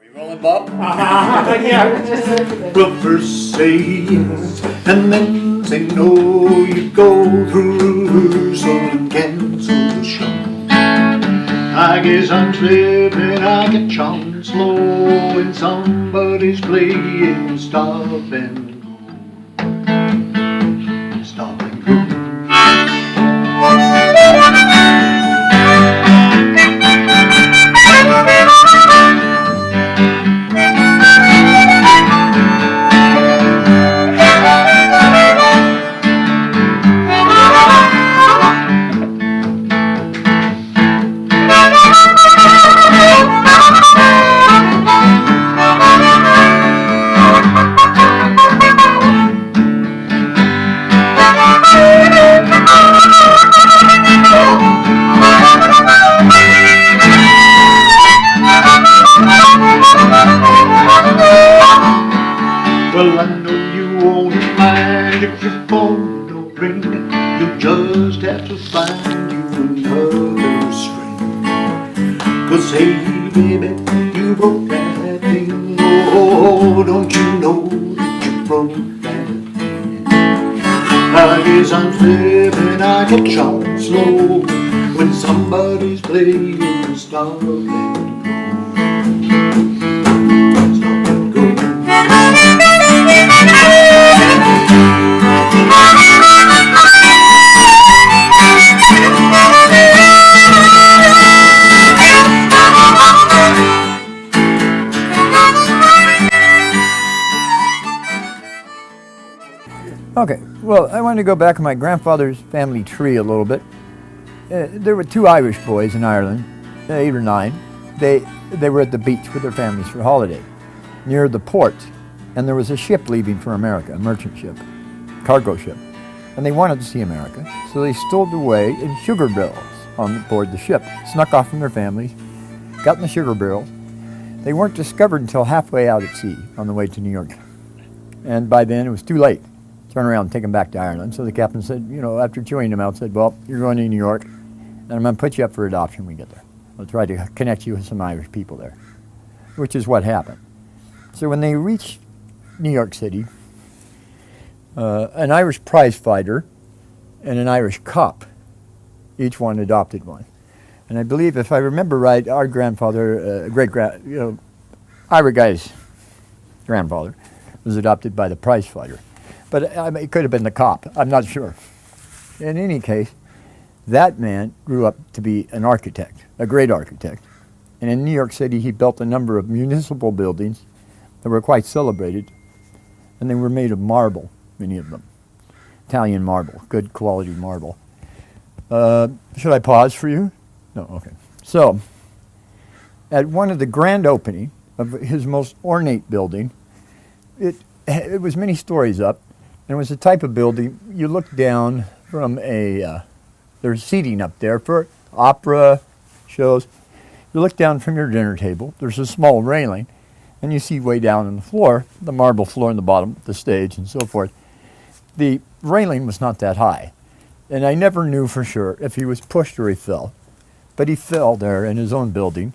Rolling, Bob? Yeah. Well, first say yes, and then say no. You go through rehearsal and cancel the show. I guess I'm slipping, I get on slow when somebody's playing stop and go. Stop and go. Well, I know you won't mind if your phone don't ring. You'll just have to find you another string. 'Cause hey, baby, you broke that thing. Oh, don't you know that you broke that thing? I guess I'm slipping, I catch on slow when somebody's playing stop and go. Stop and go. Okay, well, I wanted to go back in my grandfather's family tree a little bit. There were two Irish boys in Ireland, 8 or 9. They were at the beach with their families for a holiday, near the port, and there was a ship leaving for America, a merchant ship, cargo ship, and they wanted to see America, so they stowed away in sugar barrels on board the ship, snuck off from their families, got in the sugar barrels. They weren't discovered until halfway out at sea on the way to New York, and by then it was too late. Turn around and take them back to Ireland. So the captain said, after chewing them out, said, well, you're going to New York, and I'm going to put you up for adoption when we get there. I'll try to connect you with some Irish people there, which is what happened. So when they reached New York City, an Irish prize fighter and an Irish cop, each one adopted one. And I believe, if I remember right, our grandfather, Irish guy's grandfather, was adopted by the prize fighter. But it could have been the cop. I'm not sure. In any case, that man grew up to be an architect, a great architect. And in New York City, he built a number of municipal buildings that were quite celebrated. And they were made of marble, many of them. Italian marble, good quality marble. Should I pause for you? No, okay. So, at one of the grand opening of his most ornate building, it was many stories up. And it was a type of building, you look down from there's seating up there for opera shows. You look down from your dinner table, there's a small railing, and you see way down on the floor, the marble floor in the bottom, the stage and so forth. The railing was not that high. And I never knew for sure if he was pushed or he fell. But he fell there in his own building,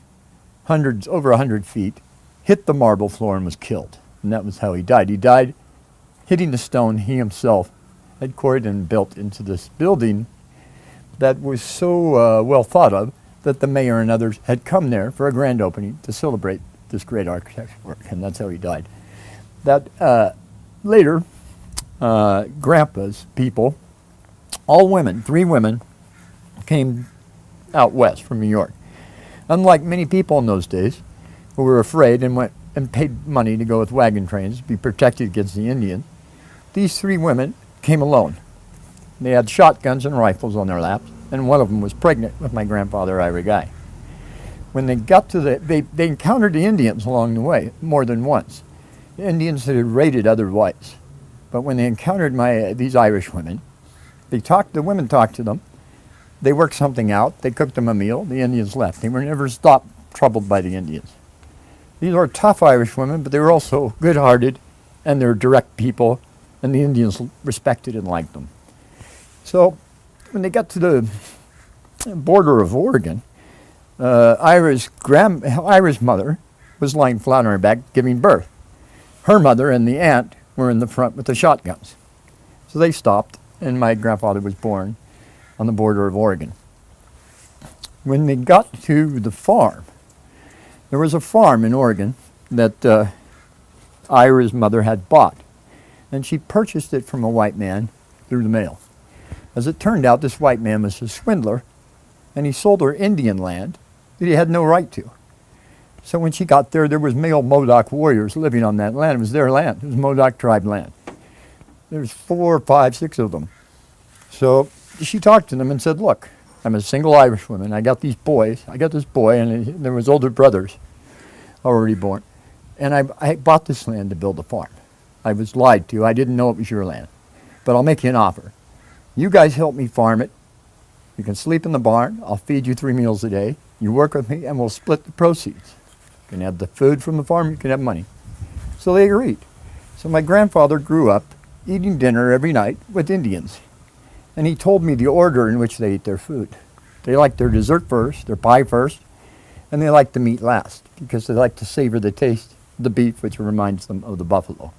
over 100 feet, hit the marble floor and was killed. And that was how he died. He died hitting the stone he himself had quarried and built into this building that was so well thought of that the mayor and others had come there for a grand opening to celebrate this great architectural work, and that's how he died. That later, Grandpa's people, all women, 3 women, came out west from New York. Unlike many people in those days who were afraid and went and paid money to go with wagon trains to be protected against the Indians, these 3 women came alone. They had shotguns and rifles on their laps, and one of them was pregnant with my grandfather, Ira Guy. When they got to they encountered the Indians along the way more than once. The Indians had raided other whites, but when they encountered these Irish women, the women talked to them. They worked something out. They cooked them a meal. The Indians left. They were never troubled by the Indians. These were tough Irish women, but they were also good-hearted, and they were direct people, and the Indians respected and liked them. So when they got to the border of Oregon, Ira's mother was lying flat on her back giving birth. Her mother and the aunt were in the front with the shotguns. So they stopped, and my grandfather was born on the border of Oregon. When they got to the farm, there was a farm in Oregon that Ira's mother had bought, and she purchased it from a white man through the mail. As it turned out, this white man was a swindler, and he sold her Indian land that he had no right to. So when she got there, there was male Modoc warriors living on that land. It was their land. It was Modoc tribe land. There was 4, 5, 6 of them. So she talked to them and said, look, I'm a single Irish woman. I got these boys. I got this boy, and there was older brothers already born. And I bought this land to build a farm. I was lied to. I didn't know it was your land. But I'll make you an offer. You guys help me farm it. You can sleep in the barn. I'll feed you 3 meals a day. You work with me, and we'll split the proceeds. You can have the food from the farm. You can have money. So they agreed. So my grandfather grew up eating dinner every night with Indians. And he told me the order in which they ate their food. They liked their dessert first, their pie first, and they liked the meat last because they like to savor the taste of the beef, which reminds them of the buffalo.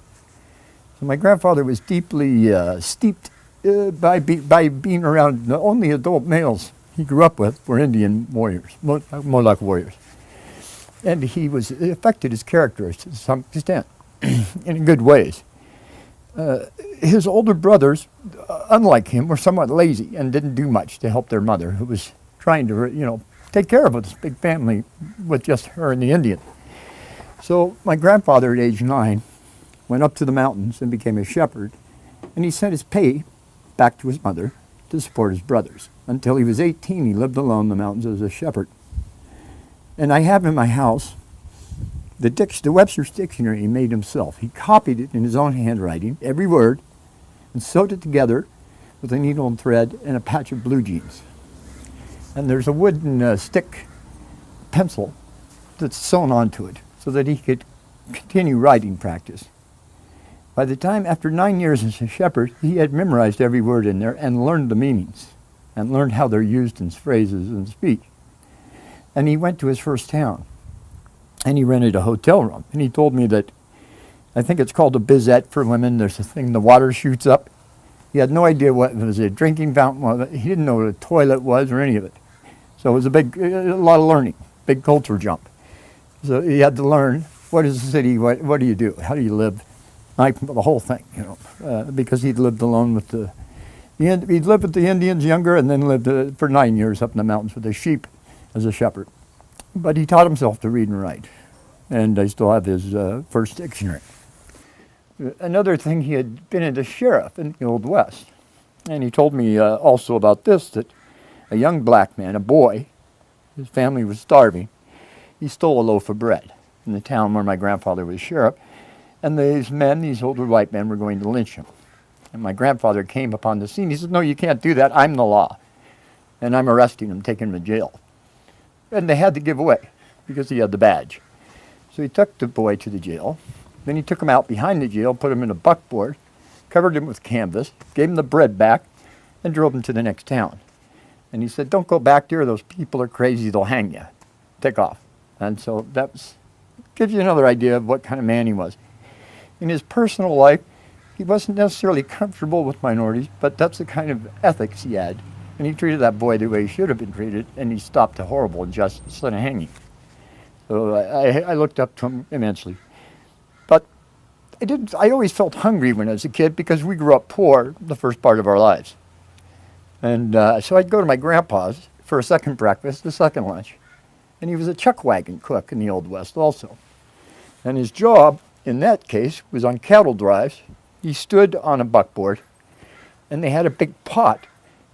So my grandfather was deeply steeped by being around the only adult males he grew up with were Indian warriors, Modoc warriors. And it affected his character to some extent, in good ways. His older brothers, unlike him, were somewhat lazy and didn't do much to help their mother, who was trying to, take care of this big family with just her and the Indian. So my grandfather, at age 9, went up to the mountains and became a shepherd, and he sent his pay back to his mother to support his brothers. Until he was 18, he lived alone in the mountains as a shepherd. And I have in my house the Webster's Dictionary he made himself. He copied it in his own handwriting, every word, and sewed it together with a needle and thread and a patch of blue jeans. And there's a wooden stick pencil that's sewn onto it so that he could continue writing practice. By the time, after 9 years as a shepherd, he had memorized every word in there and learned the meanings and learned how they're used in phrases and speech. And he went to his first town, and he rented a hotel room. And he told me that, I think it's called a bizette for women. There's a thing, the water shoots up. He had no idea what it was, a drinking fountain was. He didn't know what a toilet was or any of it. So it was a lot of learning, big culture jump. So he had to learn, what is the city, what do you do, how do you live? The whole thing, because he'd lived alone with he'd lived with the Indians younger and then lived for 9 years up in the mountains with the sheep as a shepherd. But he taught himself to read and write. And I still have his first dictionary. Another thing, he had been a sheriff in the Old West. And he told me also about this, that a young black man, a boy, his family was starving, he stole a loaf of bread in the town where my grandfather was sheriff. And these older white men, were going to lynch him. And my grandfather came upon the scene. He said, no, you can't do that. I'm the law. And I'm arresting him, taking him to jail. And they had to give away because he had the badge. So he took the boy to the jail. Then he took him out behind the jail, put him in a buckboard, covered him with canvas, gave him the bread back, and drove him to the next town. And he said, don't go back there. Those people are crazy. They'll hang you. Take off. And so gives you another idea of what kind of man he was. In his personal life, he wasn't necessarily comfortable with minorities, but that's the kind of ethics he had. And he treated that boy the way he should have been treated, and he stopped a horrible injustice instead of hanging. So I looked up to him immensely. But I always felt hungry when I was a kid because we grew up poor the first part of our lives. And so I'd go to my grandpa's for a second breakfast, a second lunch. And he was a chuck wagon cook in the Old West also. And his job, in that case, was on cattle drives. He stood on a buckboard, and they had a big pot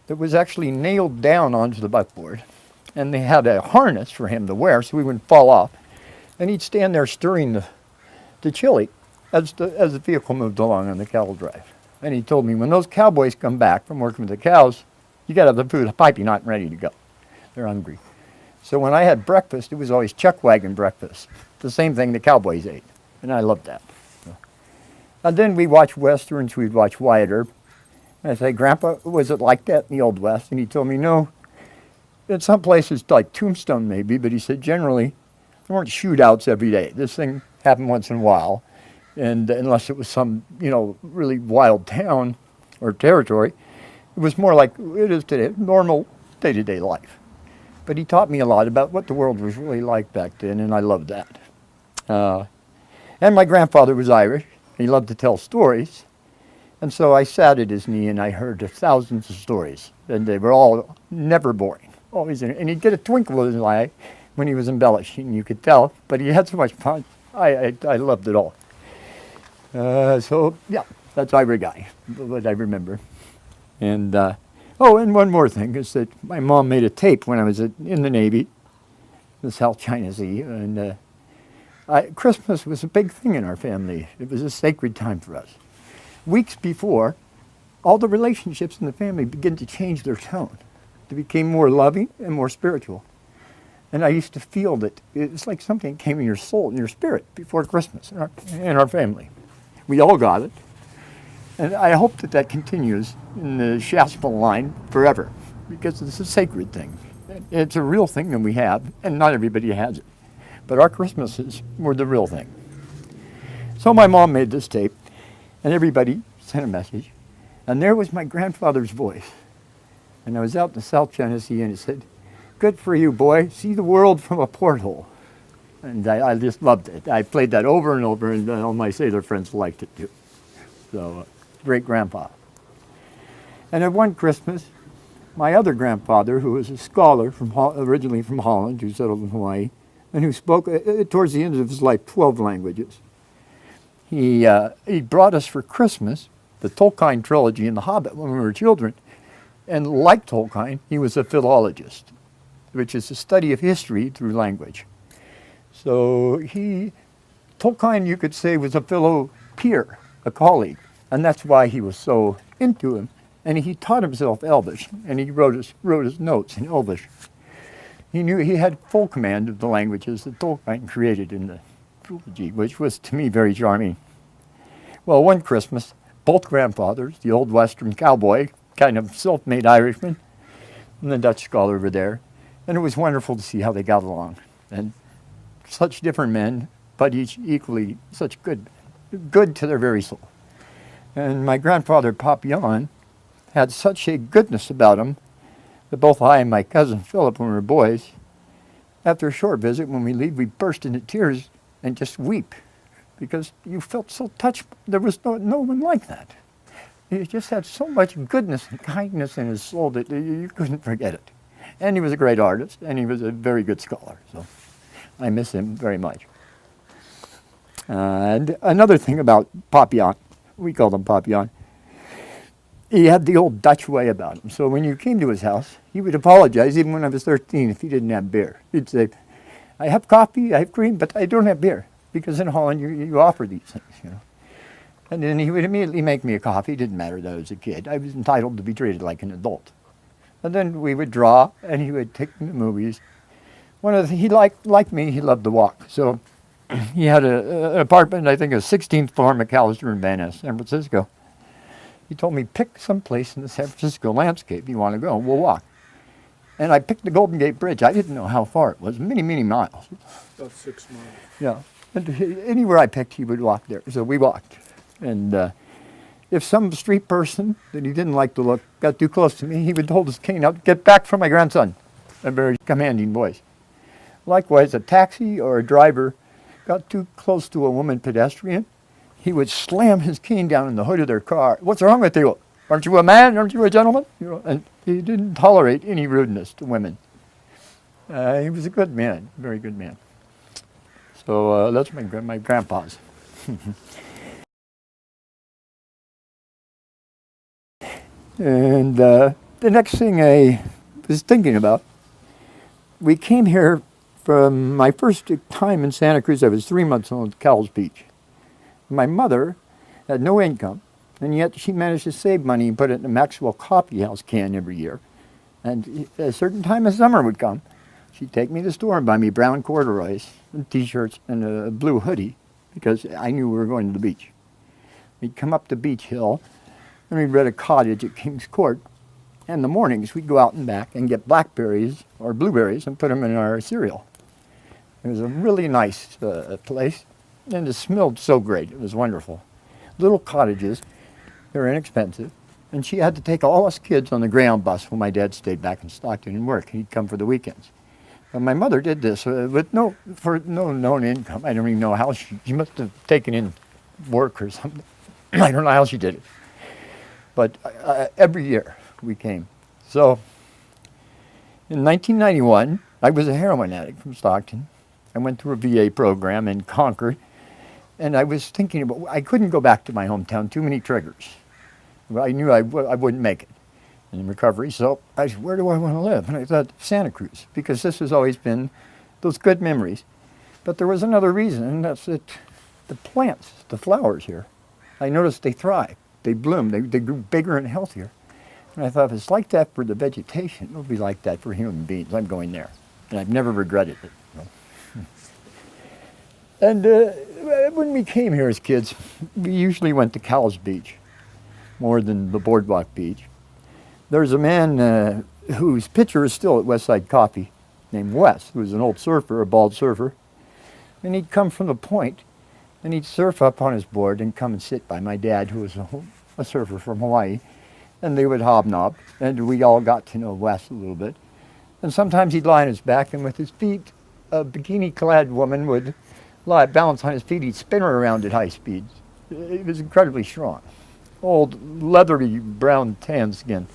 that was actually nailed down onto the buckboard. And they had a harness for him to wear so he wouldn't fall off. And he'd stand there stirring the chili as the vehicle moved along on the cattle drive. And he told me, when those cowboys come back from working with the cows, you got to have the food piping hot and ready to go. They're hungry. So when I had breakfast, it was always chuck wagon breakfast, the same thing the cowboys ate. And I loved that. And then we watched Westerns, we'd watch Wyatt Earp. And I say, Grandpa, was it like that in the Old West? And he told me, no, in some places like Tombstone maybe, but he said generally there weren't shootouts every day. This thing happened once in a while, and unless it was some, really wild town or territory, it was more like it is today, normal day-to-day life. But he taught me a lot about what the world was really like back then, and I loved that. And my grandfather was Irish. He loved to tell stories. And so I sat at his knee and I heard thousands of stories. And they were all never boring. Always, and he'd get a twinkle in his eye when he was embellishing, you could tell. But he had so much fun. I loved it all. So, yeah, that's Irish guy, what I remember. And, and one more thing is that my mom made a tape when I was in the Navy, the South China Sea. And Christmas was a big thing in our family. It was a sacred time for us. Weeks before, all the relationships in the family began to change their tone. They became more loving and more spiritual. And I used to feel that it's like something came in your soul and your spirit before Christmas in our family. We all got it. And I hope that continues in the Shaspel line forever, because it's a sacred thing. It's a real thing that we have, and not everybody has it. But our Christmases were the real thing. So my mom made this tape, and everybody sent a message. And there was my grandfather's voice. And I was out in the South China Sea, and it said, "Good for you, boy. See the world from a porthole." And I just loved it. I played that over and over, and all my sailor friends liked it too. So, great grandpa. And at one Christmas, my other grandfather, who was a scholar originally from Holland, who settled in Hawaii, and who spoke, towards the end of his life, 12 languages. He brought us for Christmas the Tolkien trilogy and The Hobbit when we were children. And like Tolkien, he was a philologist, which is the study of history through language. So Tolkien, you could say, was a fellow peer, a colleague. And that's why he was so into him. And he taught himself Elvish, and he wrote his notes in Elvish. He knew he had full command of the languages that Tolkien created in the trilogy, which was to me very charming. Well, one Christmas, both grandfathers, the old Western cowboy, kind of self-made Irishman, and the Dutch scholar were there, and it was wonderful to see how they got along. And such different men, but each equally such good to their very soul. And my grandfather, Papillon, had such a goodness about him that both I and my cousin Philip, when we were boys, after a short visit, when we leave, we burst into tears and just weep, because you felt so touched. There was no one like that. He just had so much goodness and kindness in his soul that you couldn't forget it. And he was a great artist, and he was a very good scholar, so I miss him very much. And another thing about Papillon, we called him Papillon, he had the old Dutch way about him. So when you came to his house, he would apologize, even when I was 13, if he didn't have beer. He'd say, "I have coffee, I have cream, but I don't have beer." Because in Holland, you offer these things, And then he would immediately make me a coffee. It didn't matter that I was a kid. I was entitled to be treated like an adult. And then we would draw, and he would take me to movies. One of the things, he like me, he loved to walk. So he had an apartment, I think, a 16th floor McAllister in Van Ness, San Francisco. He told me, pick some place in the San Francisco landscape you want to go, and we'll walk. And I picked the Golden Gate Bridge. I didn't know how far it was, many, many miles. About 6 miles. Yeah. And anywhere I picked, he would walk there. So we walked. And if some street person that he didn't like to look got too close to me, he would hold his cane out, "Get back from my grandson," a very commanding voice. Likewise, a taxi or a driver got too close to a woman pedestrian, he would slam his cane down in the hood of their car. "What's wrong with you? Aren't you a man? Aren't you a gentleman?" And he didn't tolerate any rudeness to women. He was a good man, very good man. So that's my grandpa's. And the next thing I was thinking about, we came here from my first time in Santa Cruz. I was 3 months old at Cowles Beach. My mother had no income, and yet she managed to save money and put it in a Maxwell Coffee House can every year. And at a certain time of summer would come, she'd take me to the store and buy me brown corduroys and T-shirts and a blue hoodie, because I knew we were going to the beach. We'd come up the beach hill, and we'd rent a cottage at King's Court. And in the mornings, we'd go out and back and get blackberries or blueberries and put them in our cereal. It was a really nice place, and it smelled so great. It was wonderful. Little cottages, they were inexpensive, and she had to take all us kids on the Greyhound bus when my dad stayed back in Stockton and worked. He'd come for the weekends. And my mother did this with no known income. I don't even know how she must have taken in work or something. I don't know how she did it. But every year we came. So in 1991, I was a heroin addict from Stockton. I went through a VA program in Concord, and I was thinking about, I couldn't go back to my hometown, too many triggers. I knew I wouldn't make it in recovery, so I said, where do I want to live? And I thought, Santa Cruz, because this has always been those good memories. But there was another reason, and that's that the plants, the flowers here, I noticed they thrive. They bloom, they grew bigger and healthier. And I thought, if it's like that for the vegetation, it'll be like that for human beings. I'm going there. And I've never regretted it. And when we came here as kids, we usually went to Cowles Beach more than the Boardwalk Beach. There's a man whose picture is still at Westside Coffee named Wes, who was an old surfer, a bald surfer. And he'd come from the point, and he'd surf up on his board and come and sit by my dad, who was a surfer from Hawaii. And they would hobnob, and we all got to know Wes a little bit. And sometimes he'd lie on his back, and with his feet, a bikini-clad woman would balance on his feet. He'd spin her around at high speeds. He was incredibly strong. Old, leathery, brown, tan skin.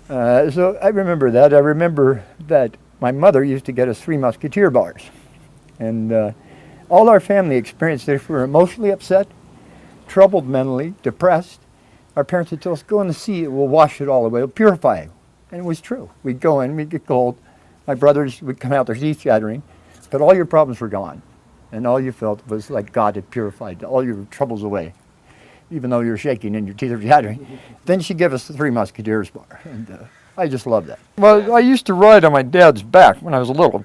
So I remember that. I remember that my mother used to get us 3 Musketeer bars. And all our family experienced it. If we were emotionally upset, troubled mentally, depressed, our parents would tell us, go in the sea, it will wash it all away, it'll purify you. And it was true. We'd go in, we'd get cold. My brothers would come out, their teeth chattering, but all your problems were gone. And all you felt was like God had purified all your troubles away, even though you're shaking and your teeth are chattering. Then she'd give us the 3 Musketeers bar, and I just loved that. Well, I used to ride on my dad's back when I was little.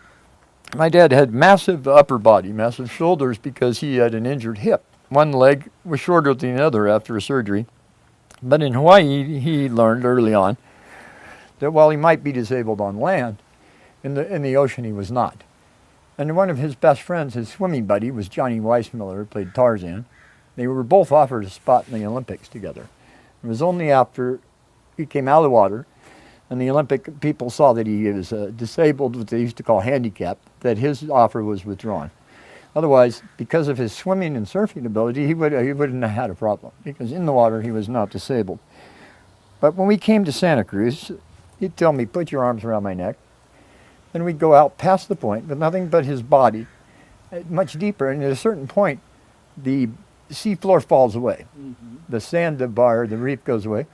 My dad had massive upper body, massive shoulders, because he had an injured hip. One leg was shorter than the other after a surgery. But in Hawaii, he learned early on that while he might be disabled on land, in the ocean he was not. And one of his best friends, his swimming buddy, was Johnny Weissmuller, who played Tarzan. They were both offered a spot in the Olympics together. It was only after he came out of the water and the Olympic people saw that he was disabled, what they used to call handicapped, that his offer was withdrawn. Otherwise, because of his swimming and surfing ability, he wouldn't have had a problem, because in the water he was not disabled. But when we came to Santa Cruz, he'd tell me, put your arms around my neck. Then we'd go out past the point with nothing but his body, much deeper, and at a certain point, the seafloor falls away. Mm-hmm. The sand bar, the reef goes away,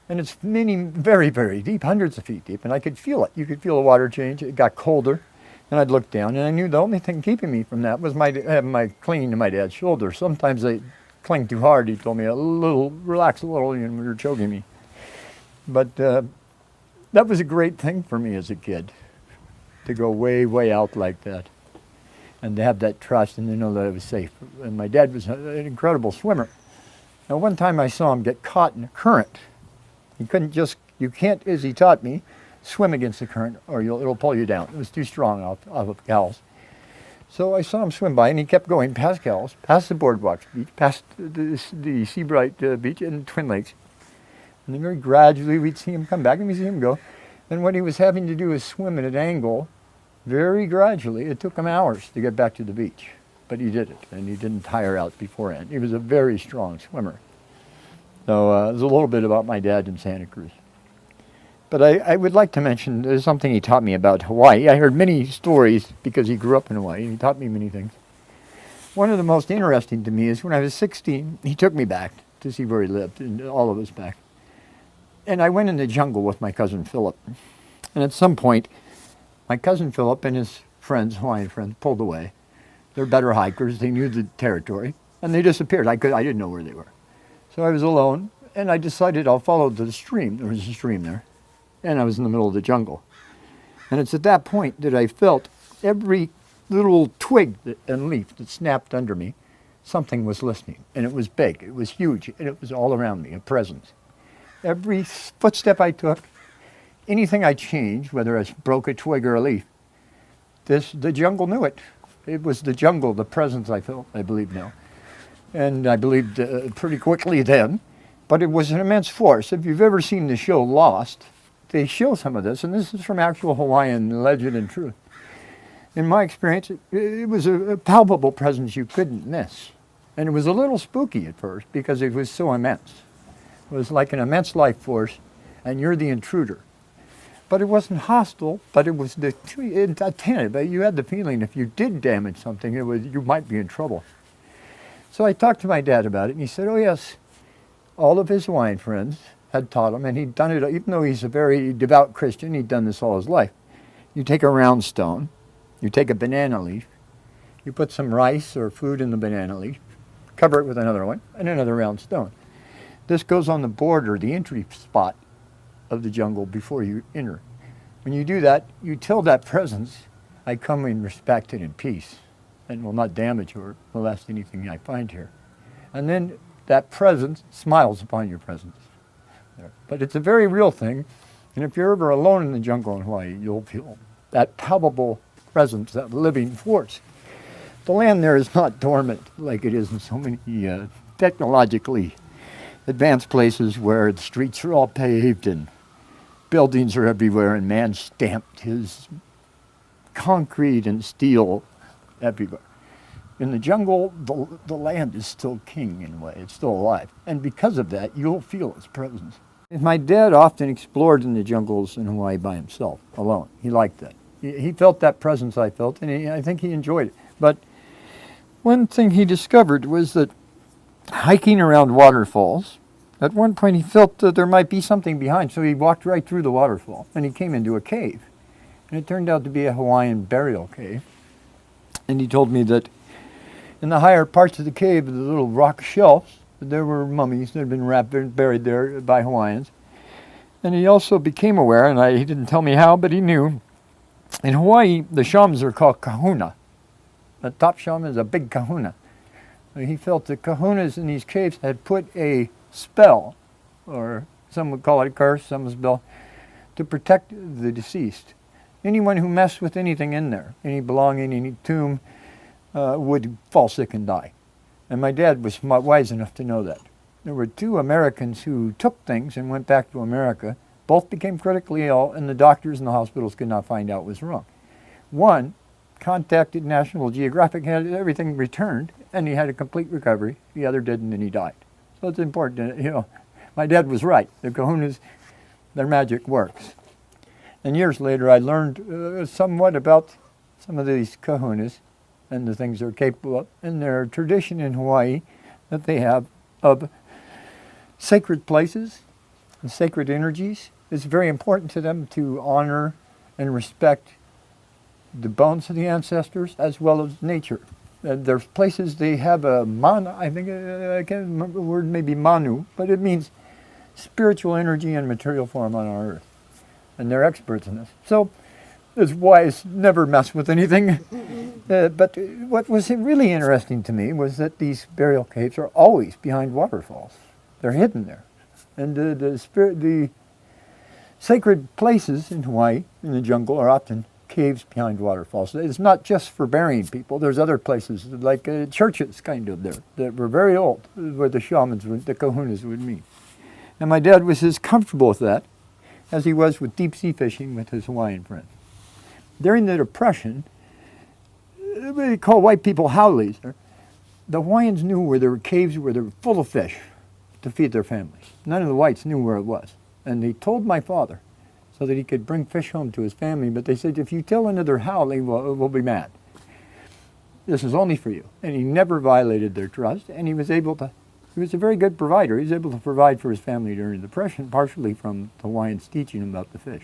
and it's very, very deep, hundreds of feet deep, and I could feel it. You could feel the water change. It got colder. And I'd look down, and I knew the only thing keeping me from that was having my clinging to my dad's shoulder. Sometimes they cling too hard. He told me, relax a little, and you were choking me. But that was a great thing for me as a kid, to go way, way out like that, and to have that trust and to know that I was safe. And my dad was an incredible swimmer. Now, one time I saw him get caught in a current. You can't, as he taught me, swim against the current or it'll pull you down. It was too strong off of Cowles. So I saw him swim by, and he kept going past Cowles, past the Boardwalk Beach, past the Seabright Beach and Twin Lakes. And then very gradually we'd see him come back and we'd see him go. And what he was having to do was swim at an angle very gradually. It took him hours to get back to the beach, but he did it, and he didn't tire out beforehand. He was a very strong swimmer. So there's a little bit about my dad in Santa Cruz. But I would like to mention there's something he taught me about Hawaii. I heard many stories because he grew up in Hawaii. He taught me many things. One of the most interesting to me is when I was 16, he took me back to see where he lived, and all of us back. And I went in the jungle with my cousin Philip. And at some point, my cousin Philip and his friends, Hawaiian friends, pulled away. They're better hikers. They knew the territory. And they disappeared. I didn't know where they were. So I was alone, and I decided I'll follow the stream. There was a stream there. And I was in the middle of the jungle. And it's at that point that I felt every little twig and leaf that snapped under me, something was listening. And it was big, it was huge, and it was all around me, a presence. Every footstep I took, anything I changed, whether I broke a twig or a leaf, the jungle knew it. It was the jungle, the presence I felt, I believe now. And I believed pretty quickly then. But it was an immense force. If you've ever seen the show Lost, they show some of this, and this is from actual Hawaiian legend and truth. In my experience, it was a palpable presence you couldn't miss. And it was a little spooky at first because it was so immense. It was like an immense life force, and you're the intruder. But it wasn't hostile, but it was attentive. You had the feeling if you did damage something, you might be in trouble. So I talked to my dad about it, and he said, oh yes, all of his Hawaiian friends had taught him, and he'd done it, even though he's a very devout Christian, he'd done this all his life. You take a round stone, you take a banana leaf, you put some rice or food in the banana leaf, cover it with another one, and another round stone. This goes on the border, the entry spot of the jungle before you enter. When you do that, you tell that presence, I come in respect and in peace, and will not damage or molest anything I find here. And then that presence smiles upon your presence. But it's a very real thing, and if you're ever alone in the jungle in Hawaii, you'll feel that palpable presence, that living force. The land there is not dormant like it is in so many technologically advanced places where the streets are all paved and buildings are everywhere and man stamped his concrete and steel everywhere. In the jungle, the land is still king in a way. It's still alive. And because of that, you'll feel its presence. My dad often explored in the jungles in Hawaii by himself, alone. He liked that. He felt that presence I felt, and I think he enjoyed it. But one thing he discovered was that hiking around waterfalls, at one point he felt that there might be something behind, so he walked right through the waterfall, and he came into a cave. And it turned out to be a Hawaiian burial cave. And he told me that in the higher parts of the cave, the little rock shelves, there were mummies that had been wrapped and buried there by Hawaiians. And he also became aware, and he didn't tell me how, but he knew, in Hawaii, the shamans are called kahuna. The top shaman is a big kahuna. He felt the kahunas in these caves had put a spell, or some would call it a curse, some a spell, to protect the deceased. Anyone who messed with anything in there, any belonging, any tomb, would fall sick and die. And my dad was wise enough to know that. There were 2 Americans who took things and went back to America. Both became critically ill, and the doctors in the hospitals could not find out what was wrong. One contacted National Geographic, had everything returned, and he had a complete recovery. The other didn't, and he died. So it's important, my dad was right. The kahunas, their magic works. And years later, I learned somewhat about some of these kahunas and the things they're capable of, and their tradition in Hawaii that they have of sacred places and sacred energies. It's very important to them to honor and respect the bones of the ancestors as well as nature. There's places they have a I think, I can't remember the word, maybe manu, but it means spiritual energy in material form on our earth. And they're experts in this. So it's wise, never mess with anything. But what was really interesting to me was that these burial caves are always behind waterfalls. They're hidden there. And the sacred places in Hawaii, in the jungle, are often caves behind waterfalls. It's not just for burying people. There's other places, like churches kind of there, that were very old, where the shamans, the kahunas would meet. And my dad was as comfortable with that as he was with deep sea fishing with his Hawaiian friends. During the Depression, they call white people haoles. The Hawaiians knew where there were caves where they were full of fish to feed their families. None of the whites knew where it was. And they told my father so that he could bring fish home to his family, but they said, if you tell another haole, we'll be mad. This is only for you. And he never violated their trust, and he was a very good provider. He was able to provide for his family during the Depression, partially from the Hawaiians teaching him about the fish.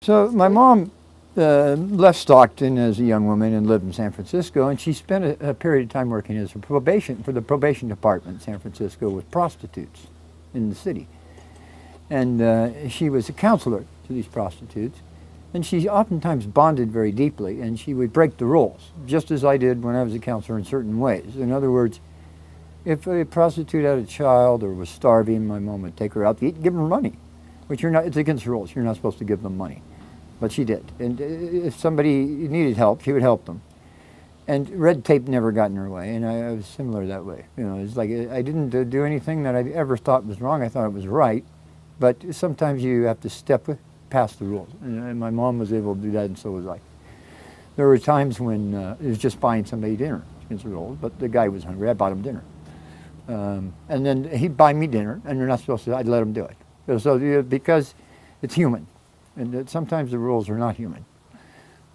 So my mom left Stockton as a young woman and lived in San Francisco, and she spent a period of time working as a for the probation department in San Francisco with prostitutes in the city. And she was a counselor to these prostitutes, and she oftentimes bonded very deeply, and she would break the rules, just as I did when I was a counselor in certain ways. In other words, if a prostitute had a child or was starving, my mom would take her out to eat, give her money, which it's against the rules. You're not supposed to give them money. but she did. And if somebody needed help, she would help them. And red tape never got in her way, and I was similar that way. You know, it's like I didn't do anything that I ever thought was wrong. I thought it was right, but sometimes you have to step past the rules, and my mom was able to do that, and so was I. There were times when it was just buying somebody dinner against the rules, but the guy was hungry. I bought him dinner, and then he'd buy me dinner, and you're not supposed to. I'd let him do it. So because it's human, and sometimes the rules are not human.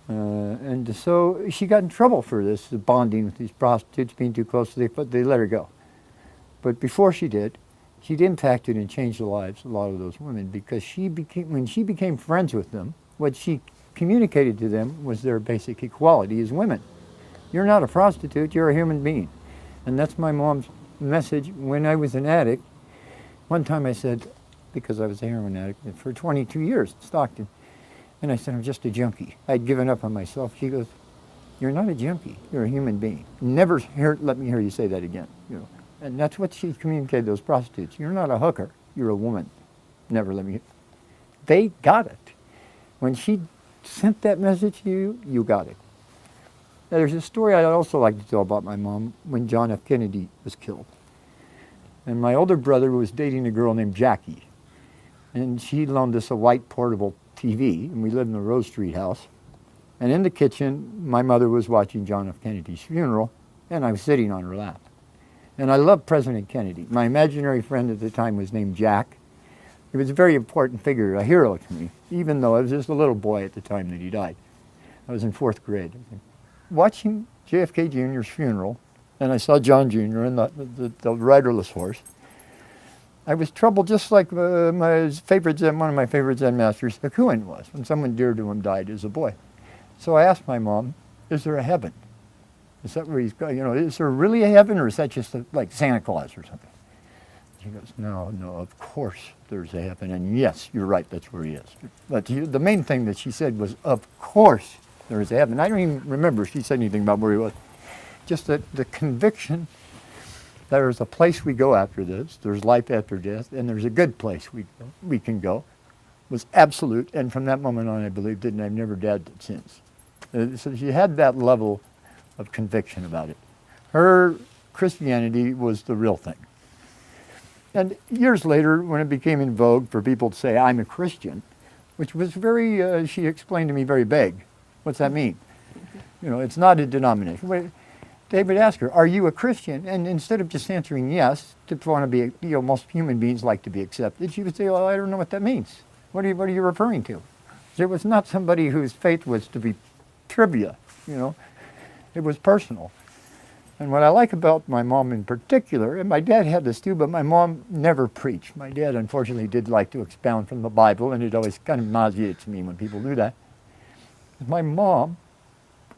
And so she got in trouble for this, the bonding with these prostitutes, being too close, so they let her go. But before she did, she'd impacted and changed the lives of a lot of those women, because when she became friends with them, what she communicated to them was their basic equality as women. You're not a prostitute, you're a human being. And that's my mom's message. When I was an addict, one time I said, because I was a heroin addict for 22 years in Stockton, and I said, I'm just a junkie. I'd given up on myself. She goes, you're not a junkie, you're a human being. Never let me hear you say that again. You know. And that's what she communicated to those prostitutes. You're not a hooker, you're a woman. Never let me. They got it. When she sent that message to you, you got it. Now, there's a story I'd also like to tell about my mom when John F. Kennedy was killed. And my older brother was dating a girl named Jackie. And she loaned us a white portable TV, and we lived in the Rose Street house. And in the kitchen, my mother was watching John F. Kennedy's funeral, and I was sitting on her lap. And I loved President Kennedy. My imaginary friend at the time was named Jack. He was a very important figure, a hero to me, even though I was just a little boy at the time that he died. I was in 4th grade. Watching JFK Jr.'s funeral, and I saw John Jr. and the riderless horse, I was troubled just like one of my favorite Zen masters, Hakuin, was, when someone dear to him died as a boy. So I asked my mom, is there a heaven? Is that where he's going? You know, is there really a heaven, or is that just like Santa Claus or something? She goes, no, of course there's a heaven, and yes, you're right, that's where he is. But the main thing that she said was, of course there is a heaven. I don't even remember if she said anything about where he was. Just that the conviction that there's a place we go after this, there's life after death, and there's a good place we can go, was absolute, and from that moment on I believed it, and I've never doubted it since. So she had that level of conviction about it. Her Christianity was the real thing. And years later, when it became in vogue for people to say, I'm a Christian, which was very, she explained to me, very vague. What's that mean? You know, it's not a denomination. They would ask her, are you a Christian? And instead of just answering yes, to want to be, you know, most human beings like to be accepted, she would say, well, I don't know what that means. What are you referring to? It was not somebody whose faith was to be trivia, you know. It was personal. And what I like about my mom in particular, and my dad had this too, but my mom never preached. My dad, unfortunately, did like to expound from the Bible, and it always kind of nauseates me when people do that. My mom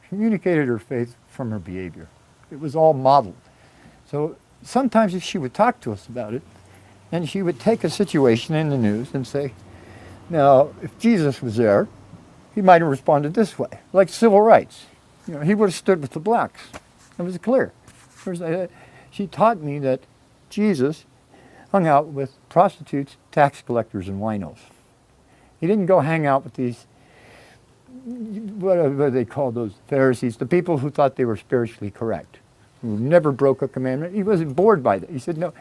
communicated her faith from her behavior. It was all modeled. So sometimes if she would talk to us about it, and she would take a situation in the news and say, now, if Jesus was there, he might have responded this way, like civil rights. You know, he would have stood with the blacks. It was clear. She taught me that Jesus hung out with prostitutes, tax collectors, and winos. He didn't go hang out with these, what do they call those, Pharisees, the people who thought they were spiritually correct, who never broke a commandment. He wasn't bored by that. He said, no.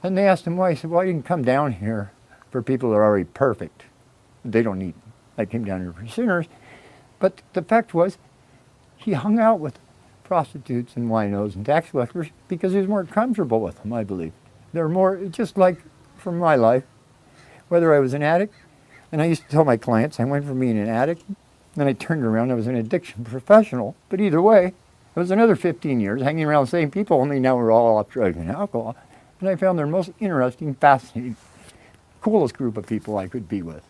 And they asked him why. He said, well, I didn't come down here for people that are already perfect. They don't need me. I came down here for sinners. But the fact was, he hung out with prostitutes and winos and tax collectors because he was more comfortable with them, I believe. They're more, just like from my life, whether I was an addict, and I used to tell my clients I went from being an addict, then I turned around, I was an addiction professional, but either way, it was another 15 years hanging around the same people, only now we're all off drugs and alcohol, and I found they're most interesting, fascinating, coolest group of people I could be with.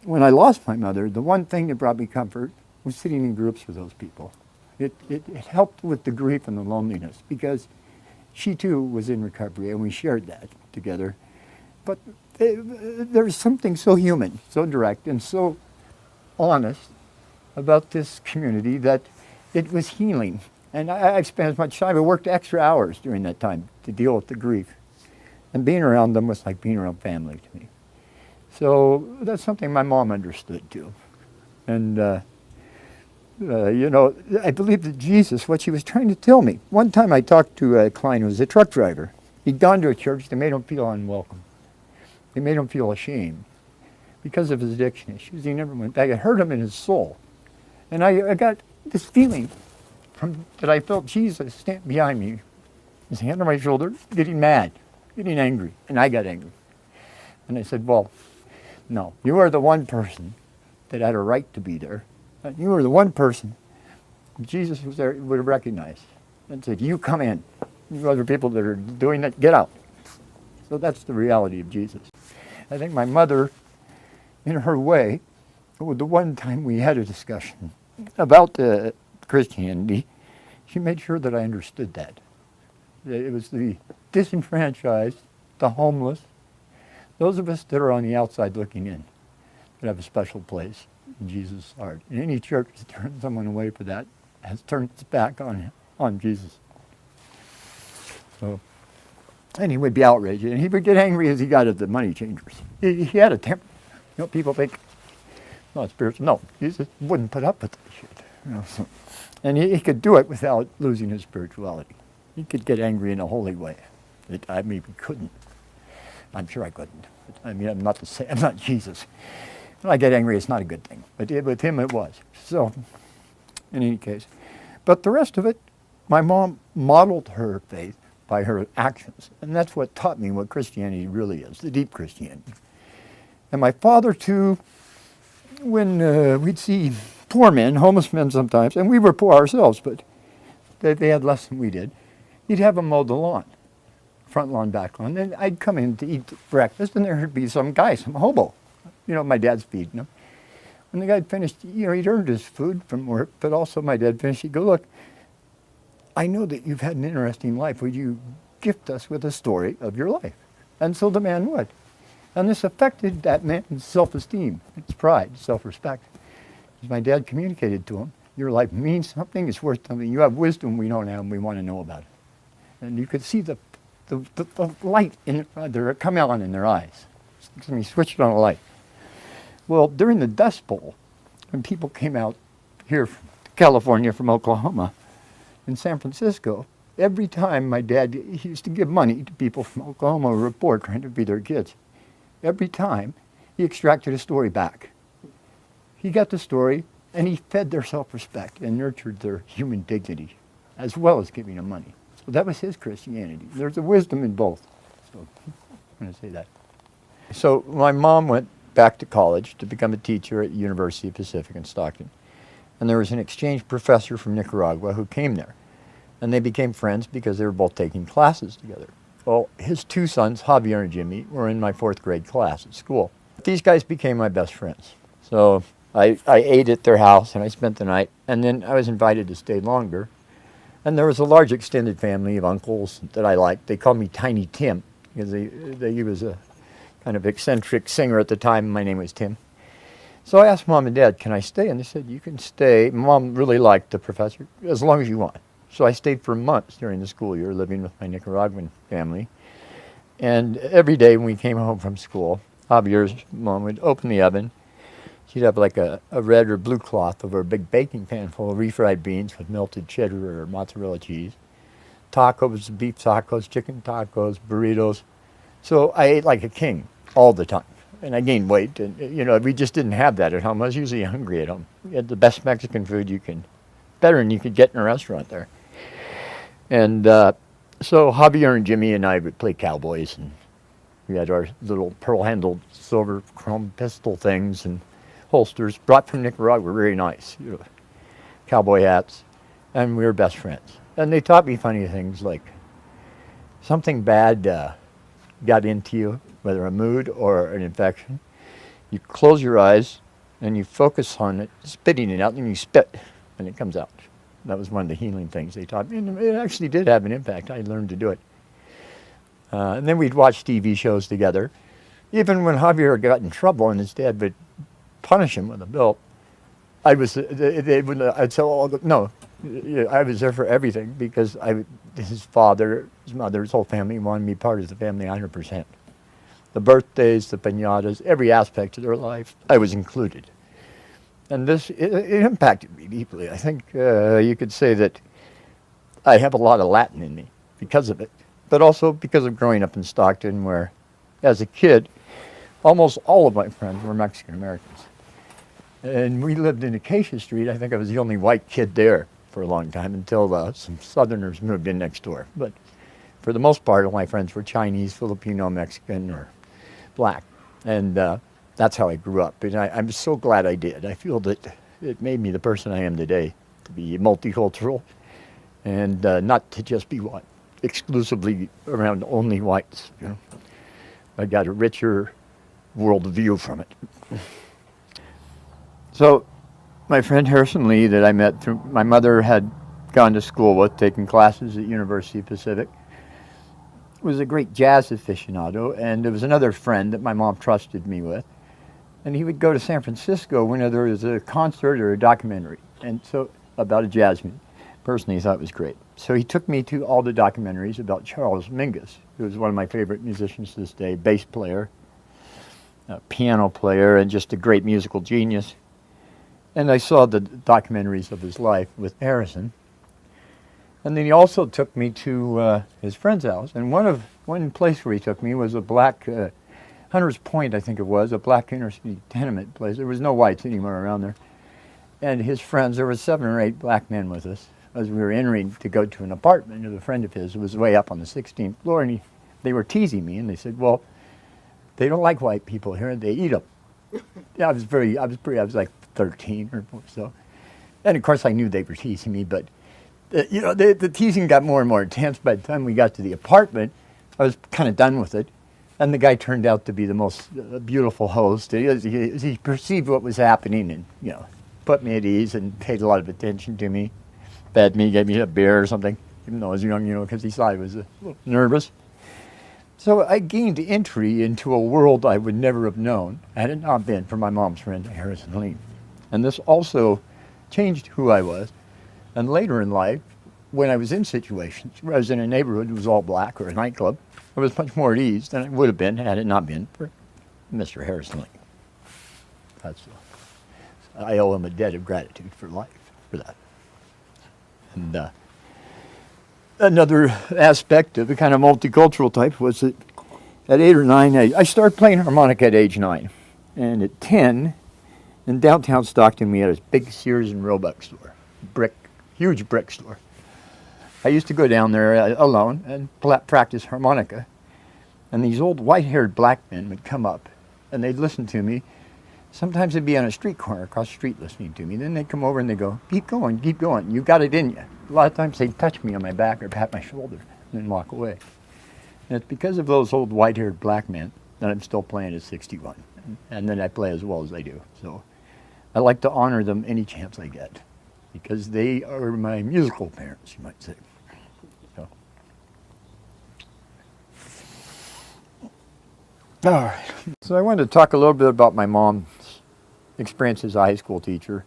When I lost my mother, the one thing that brought me comfort was sitting in groups with those people. It helped with the grief and the loneliness because she too was in recovery and we shared that together. But there's something so human, so direct, and so honest about this community that it was healing. And I've spent as much time, I worked extra hours during that time to deal with the grief. And being around them was like being around family to me. So that's something my mom understood too. And, I believe that Jesus, what she was trying to tell me. One time I talked to a client who was a truck driver. He'd gone to a church, they made him feel unwelcome. They made him feel ashamed because of his addiction issues. He never went back. It hurt him in his soul. And I got this feeling that I felt Jesus stand behind me, his hand on my shoulder, getting mad, getting angry. And I got angry. And I said, well, no, you are the one person that had a right to be there. And you are the one person Jesus was there, would have recognized and said, you come in. You other people that are doing it, get out. So that's the reality of Jesus. I think my mother, in her way, the one time we had a discussion about Christianity, she made sure that I understood that. That it was the disenfranchised, the homeless, those of us that are on the outside looking in, that have a special place in Jesus' heart. And any church that turns someone away for that has turned its back on Jesus. So, and he would be outraged, and he would get angry as he got at the money changers. He had a temper. People think, not spiritual. No, Jesus wouldn't put up with that shit. So, and he could do it without losing his spirituality. He could get angry in a holy way. I maybe couldn't. I'm sure I couldn't. I'm not Jesus. When I get angry, it's not a good thing. But with him, it was. So, in any case. But the rest of it, my mom modeled her faith by her actions. And that's what taught me what Christianity really is, the deep Christianity. And my father, too, when we'd see poor men, homeless men sometimes, and we were poor ourselves, but they had less than we did, he'd have them mow the lawn, front lawn, back lawn. And I'd come in to eat breakfast, and there'd be some guy, some hobo. My dad's feeding him. When the guy finished, he'd earned his food from work, but also my dad finished, he'd go, look, I know that you've had an interesting life. Would you gift us with a story of your life? And so the man would. And this affected that man's self-esteem, his pride, self-respect. As my dad communicated to him, your life means something, it's worth something. You have wisdom we don't have, and we want to know about it. And you could see the light come on in their eyes. He switched on a light. Well, during the Dust Bowl, when people came out here from California, from Oklahoma, in San Francisco, every time my dad, he used to give money to people from Oklahoma who were poor trying to feed their kids. Every time, he extracted a story back. He got the story, and he fed their self-respect and nurtured their human dignity, as well as giving them money. So that was his Christianity. There's a wisdom in both. So I'm going to say that. So my mom went back to college to become a teacher at University of Pacific in Stockton. And there was an exchange professor from Nicaragua who came there. And they became friends because they were both taking classes together. Well, his two sons, Javier and Jimmy, were in my 4th grade class at school. These guys became my best friends. So I ate at their house and I spent the night. And then I was invited to stay longer. And there was a large extended family of uncles that I liked. They called me Tiny Tim because he was a kind of eccentric singer at the time. My name was Tim. So I asked Mom and Dad, can I stay? And they said, you can stay. Mom really liked the professor, as long as you want. So I stayed for months during the school year living with my Nicaraguan family. And every day when we came home from school, Javier's mom would open the oven. She'd have like a red or blue cloth over a big baking pan full of refried beans with melted cheddar or mozzarella cheese, tacos, beef tacos, chicken tacos, burritos. So I ate like a king all the time. And I gained weight. And, we just didn't have that at home. I was usually hungry at home. We had the best Mexican food better than you could get in a restaurant there. And so Javier and Jimmy and I would play cowboys. And we had our little pearl-handled silver chrome pistol things and holsters brought from Nicaragua, were very nice, cowboy hats, and we were best friends. And they taught me funny things like something bad got into you, whether a mood or an infection. You close your eyes and you focus on it, spitting it out, and you spit, and it comes out. That was one of the healing things they taught me, and it actually did have an impact. I learned to do it. And then we'd watch TV shows together. Even when Javier got in trouble and his dad would punish him with a belt, I'd say, oh, no, I was there for everything because his father, his mother, his whole family wanted me part of the family 100%. The birthdays, the piñatas, every aspect of their life, I was included. And it impacted me deeply. I think you could say that I have a lot of Latin in me because of it, but also because of growing up in Stockton, where, as a kid, almost all of my friends were Mexican Americans. And we lived in Acacia Street. I think I was the only white kid there for a long time until some Southerners moved in next door. But for the most part, all my friends were Chinese, Filipino, Mexican, or black. And that's how I grew up. And I'm so glad I did. I feel that it made me the person I am today, to be multicultural and not to just be exclusively around only whites. You know, I got a richer worldview from it. So, my friend Harrison Lee that I met through, my mother had gone to school with, taking classes at University Pacific, was a great jazz aficionado, and there was another friend that my mom trusted me with, and he would go to San Francisco whenever there was a concert or a documentary, and so about a jazzman. Personally, he thought it was great. So he took me to all the documentaries about Charles Mingus, who was one of my favorite musicians to this day, bass player, piano player, and just a great musical genius. And I saw the documentaries of his life with Harrison. And then he also took me to his friend's house. And one place where he took me was a black, Hunter's Point, I think it was, a black inner city tenement place. There was no whites anywhere around there. And his friends, there were 7 or 8 black men with us as we were entering to go to an apartment of a friend of his who was way up on the 16th floor. And they were teasing me, and they said, well, they don't like white people here, they eat them. Yeah, I was like 13 or so. And of course I knew they were teasing me, but the teasing got more and more intense. By the time we got to the apartment, I was kind of done with it. And the guy turned out to be the most beautiful host. He perceived what was happening and, put me at ease and paid a lot of attention to me. Fed me, gave me a beer or something, even though I was young, because he saw I was a little nervous. So I gained entry into a world I would never have known had it not been for my mom's friend, Harrison Lee. And this also changed who I was. And later in life, when I was in situations where I was in a neighborhood that was all black or a nightclub, I was much more at ease than I would have been had it not been for Mr. Harrison Lee. I owe him a debt of gratitude for life for that. And another aspect of the kind of multicultural type was that at 8 or 9, I started playing harmonica at age 9. And at 10, in downtown Stockton, we had this big Sears and Roebuck store, huge brick store. I used to go down there alone and practice harmonica. And these old white-haired black men would come up, and they'd listen to me. Sometimes they'd be on a street corner across the street listening to me. Then they'd come over and they'd go, keep going, you got it in you. A lot of times they'd touch me on my back or pat my shoulder and then walk away. And it's because of those old white-haired black men that I'm still playing at 61. And then I play as well as they do. So I like to honor them any chance I get, because they are my musical parents, you might say. All right. So I wanted to talk a little bit about my mom's experience as a high school teacher.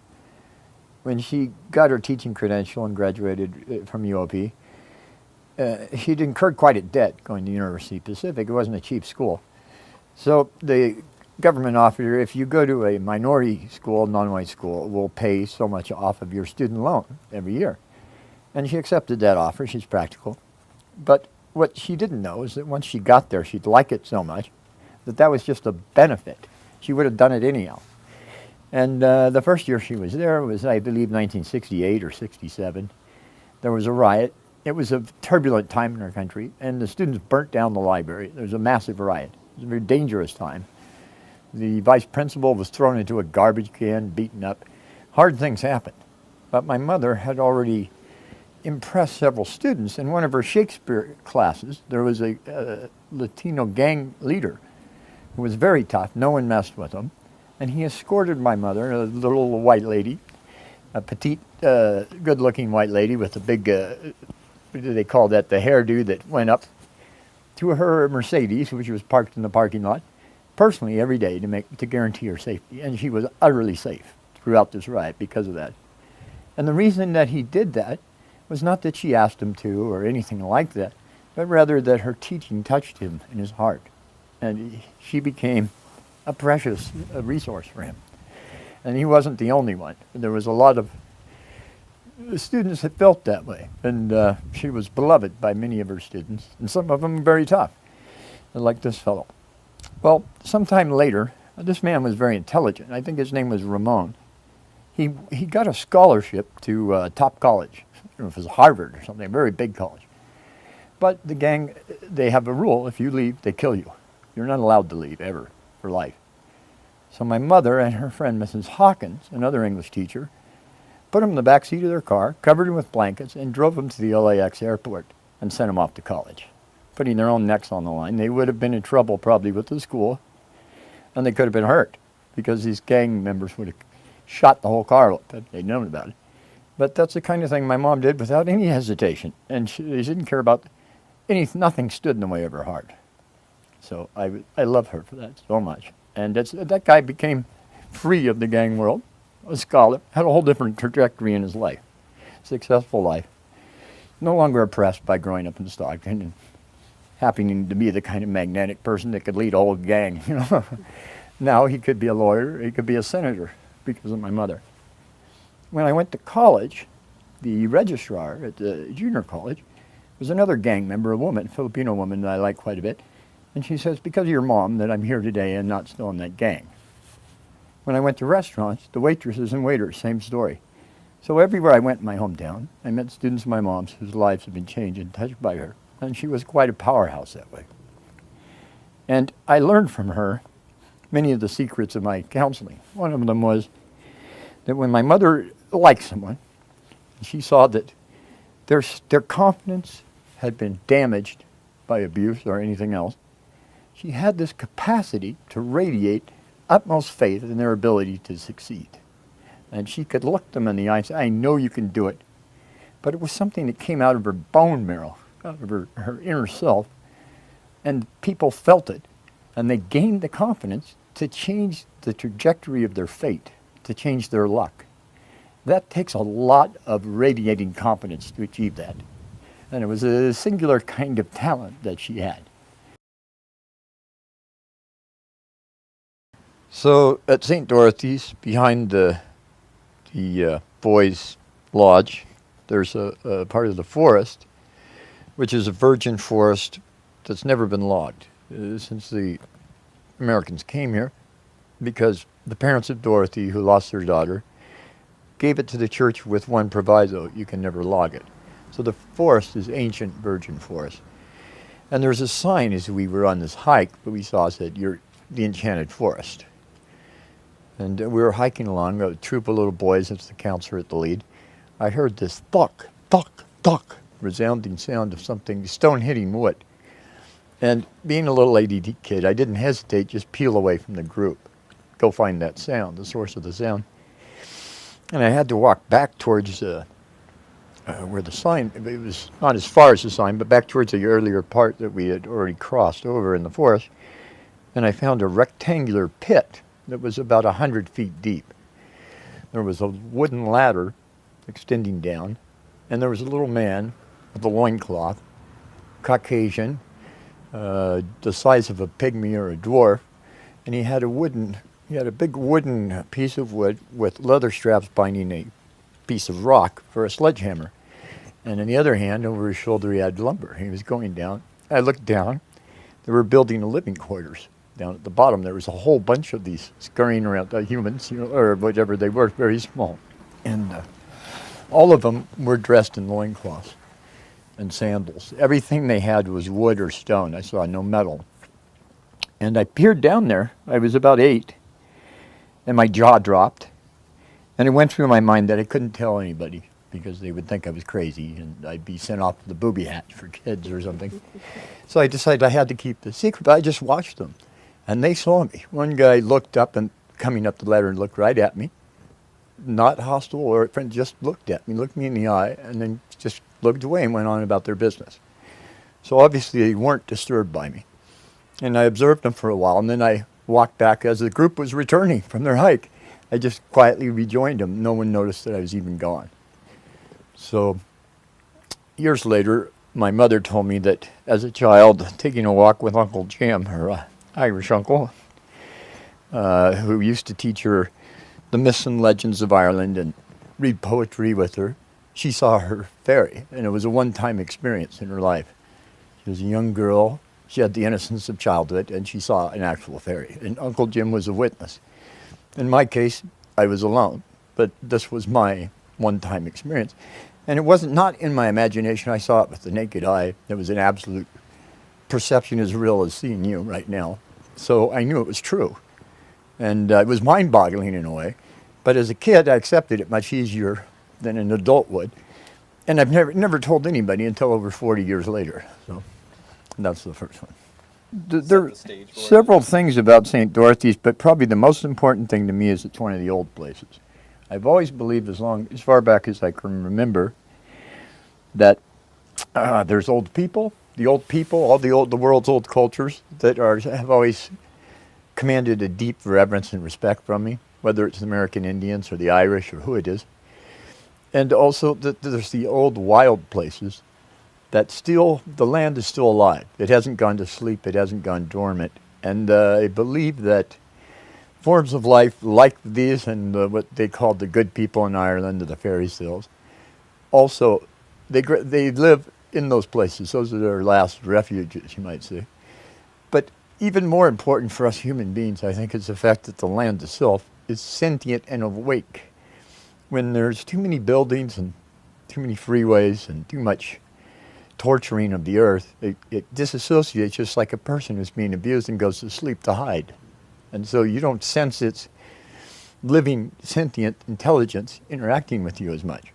When she got her teaching credential and graduated from UOP, she'd incurred quite a debt going to University Pacific. It wasn't a cheap school. So the government offered her, if you go to a minority school, non-white school, we'll pay so much off of your student loan every year. And she accepted that offer. She's practical. But what she didn't know is that once she got there, she'd like it so much that was just a benefit. She would have done it anyhow. And the first year she was there was, I believe, 1968 or 67. There was a riot. It was a turbulent time in our country, and the students burnt down the library. There was a massive riot. It was a very dangerous time. The vice principal was thrown into a garbage can, beaten up. Hard things happened. But my mother had already impressed several students. In one of her Shakespeare classes, there was a Latino gang leader who was very tough. No one messed with him. And he escorted my mother, a little white lady, a petite, good-looking white lady with a big, what do they call that, the hairdo that went up, to her Mercedes, which was parked in the parking lot, personally every day to guarantee her safety. And she was utterly safe throughout this riot because of that. And the reason that he did that was not that she asked him to or anything like that, but rather that her teaching touched him in his heart. And she became a precious resource for him. And he wasn't the only one. There was a lot of students that felt that way. And she was beloved by many of her students, and some of them very tough, like this fellow. Well, sometime later, this man was very intelligent. I think his name was Ramon. He got a scholarship to top college. I don't know if it was Harvard or something, a very big college. But the gang, they have a rule: if you leave, they kill you. You're not allowed to leave ever, for life. So my mother and her friend Mrs. Hawkins, another English teacher, put him in the back seat of their car, covered him with blankets, and drove him to the LAX airport and sent him off to college, putting their own necks on the line. They would have been in trouble probably with the school, and they could have been hurt because these gang members would have shot the whole car up if they'd known about it. But that's the kind of thing my mom did without any hesitation, and she didn't care about nothing stood in the way of her heart. So I love her for that so much. And that guy became free of the gang world, a scholar, had a whole different trajectory in his life, successful life, no longer oppressed by growing up in Stockton and happening to be the kind of magnetic person that could lead a whole gang. Now he could be a lawyer, he could be a senator because of my mother. When I went to college, the registrar at the junior college was another gang member, a woman, a Filipino woman that I like quite a bit. And she says, because of your mom that I'm here today and not still in that gang. When I went to restaurants, the waitresses and waiters, same story. So everywhere I went in my hometown, I met students of my mom's whose lives had been changed and touched by her. And she was quite a powerhouse that way. And I learned from her many of the secrets of my counseling. One of them was that when my mother liked someone, she saw that their confidence had been damaged by abuse or anything else, she had this capacity to radiate utmost faith in their ability to succeed. And she could look them in the eye and say, I know you can do it. But it was something that came out of her bone marrow, out of her inner self, and people felt it. And they gained the confidence to change the trajectory of their fate, to change their luck. That takes a lot of radiating confidence to achieve that. And it was a singular kind of talent that she had. So at St. Dorothy's, behind the boys' lodge, there's a part of the forest, which is a virgin forest that's never been logged since the Americans came here, because the parents of Dorothy, who lost their daughter, gave it to the church with one proviso: you can never log it. So the forest is ancient virgin forest. And there's a sign as we were on this hike that we saw said, "You're the enchanted forest." And we were hiking along, a troop of little boys, it's the counselor at the lead. I heard this thunk, thunk, thunk, resounding sound of something, stone hitting wood. And being a little ADD kid, I didn't hesitate, just peel away from the group, go find that sound, the source of the sound. And I had to walk back towards where the sign, it was not as far as the sign, but back towards the earlier part that we had already crossed over in the forest. And I found a rectangular pit that was about 100 feet deep. There was a wooden ladder extending down, and there was a little man with a loincloth, Caucasian, the size of a pygmy or a dwarf, and he had a big wooden piece of wood with leather straps binding a piece of rock for a sledgehammer. And on the other hand, over his shoulder, he had lumber. He was going down. I looked down. They were building a living quarters. Down at the bottom, there was a whole bunch of these scurrying around, humans, or whatever they were, very small. And all of them were dressed in loincloths and sandals. Everything they had was wood or stone. I saw no metal. And I peered down there. I was about 8, and my jaw dropped. And it went through my mind that I couldn't tell anybody because they would think I was crazy and I'd be sent off to the booby hatch for kids or something. So I decided I had to keep the secret, but I just watched them. And they saw me. One guy looked up and coming up the ladder and looked right at me. Not hostile or friend, just looked at me, looked me in the eye, and then just looked away and went on about their business. So obviously they weren't disturbed by me. And I observed them for a while, and then I walked back as the group was returning from their hike. I just quietly rejoined them. No one noticed that I was even gone. So years later, my mother told me that as a child, taking a walk with Uncle Jim, her Irish uncle, who used to teach her the myths and legends of Ireland and read poetry with her, she saw her fairy, and it was a one-time experience in her life. She was a young girl. She had the innocence of childhood, and she saw an actual fairy. And Uncle Jim was a witness. In my case, I was alone, but this was my one-time experience. And it wasn't not in my imagination. I saw it with the naked eye. It was an absolute perception as real as seeing you right now. So I knew it was true. And it was mind-boggling in a way. But as a kid, I accepted it much easier than an adult would. And I've never told anybody until over 40 years later. So that's the first one. There are several things about St. Dorothy's, but probably the most important thing to me is it's one of the old places. I've always believed, as far back as I can remember, that there's old people, all the world's old cultures that have always commanded a deep reverence and respect from me, whether it's the American Indians or the Irish or who it is. And also that there's the old wild places that the land is still alive. It hasn't gone to sleep, it hasn't gone dormant. And I believe that forms of life like these and what they called the good people in Ireland, or the fairy tales, also, they live in those places. Those are their last refuges, you might say. But even more important for us human beings, I think, is the fact that the land itself is sentient and awake. When there's too many buildings and too many freeways and too much torturing of the earth, it disassociates just like a person who's being abused and goes to sleep to hide. And so you don't sense its living, sentient intelligence interacting with you as much.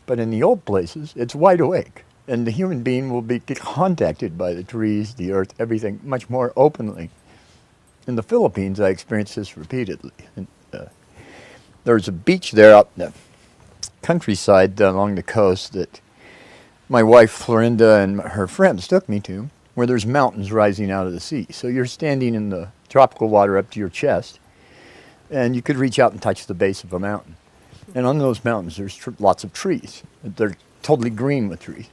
But in the old places, it's wide awake. And the human being will be contacted by the trees, the earth, everything much more openly. In the Philippines, I experienced this repeatedly. And, there's a beach there out in the countryside along the coast that my wife Florinda and her friends took me to, where there's mountains rising out of the sea. So you're standing in the tropical water up to your chest, and you could reach out and touch the base of a mountain. And on those mountains, there's lots of trees. They're totally green with trees.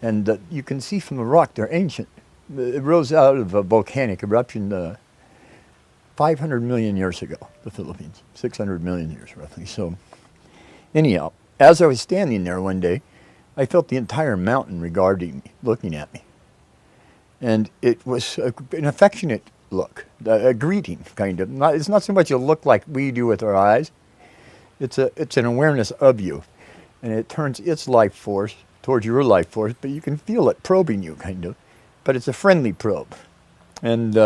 And you can see from the rock, they're ancient. It rose out of a volcanic eruption 500 million years ago, the Philippines, 600 million years roughly. So anyhow, as I was standing there one day, I felt the entire mountain regarding me, looking at me. And it was an affectionate look, a greeting, kind of. It's not so much a look like we do with our eyes. It's an awareness of you. And it turns its life force towards your life force, but you can feel it probing you, kind of. But it's a friendly probe. And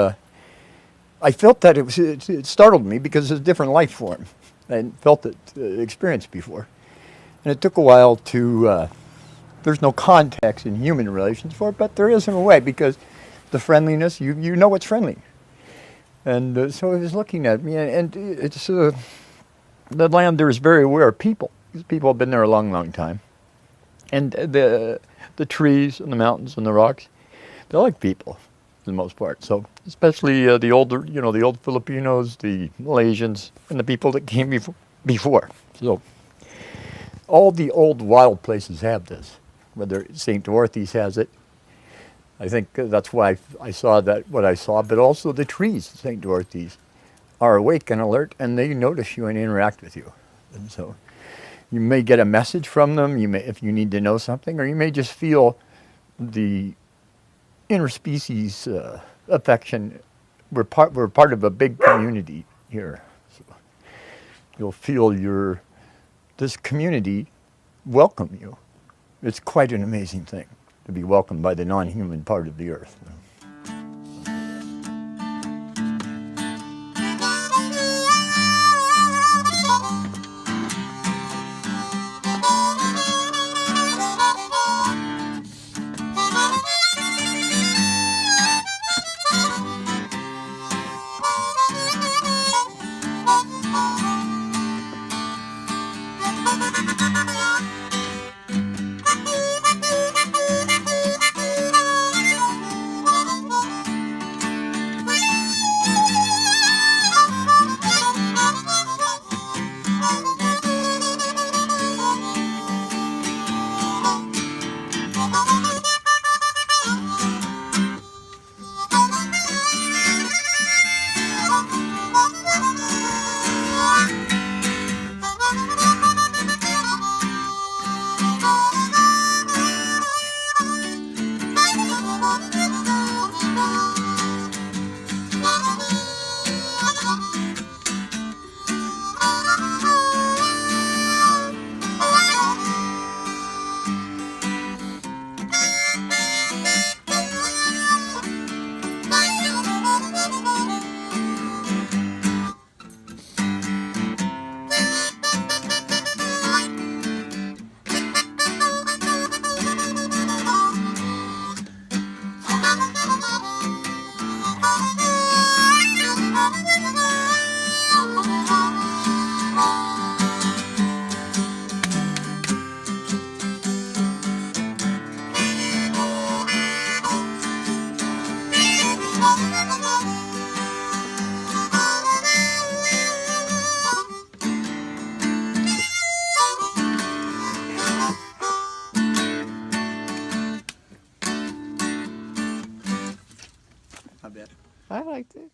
I felt that it startled me because it's a different life form. I hadn't felt it experienced before. And it took a while to, there's no context in human relations for it, but there is in a way, because the friendliness, you know it's friendly. And so it was looking at me, and it's, the land there is very aware of people. These people have been there a long, long time. And the trees and the mountains and the rocks, they're like people for the most part. So especially the older, the old Filipinos, the Malaysians, and the people that came before. So all the old wild places have this. Whether St. Dorothy's has it, I think that's why I saw what I saw. But also the trees at St. Dorothy's are awake and alert, and they notice you and interact with you. And so you may get a message from them. You may, if you need to know something, or you may just feel the interspecies affection. We're part of a big community here. So you'll feel this community welcome you. It's quite an amazing thing to be welcomed by the non-human part of the earth. I bet. I liked it.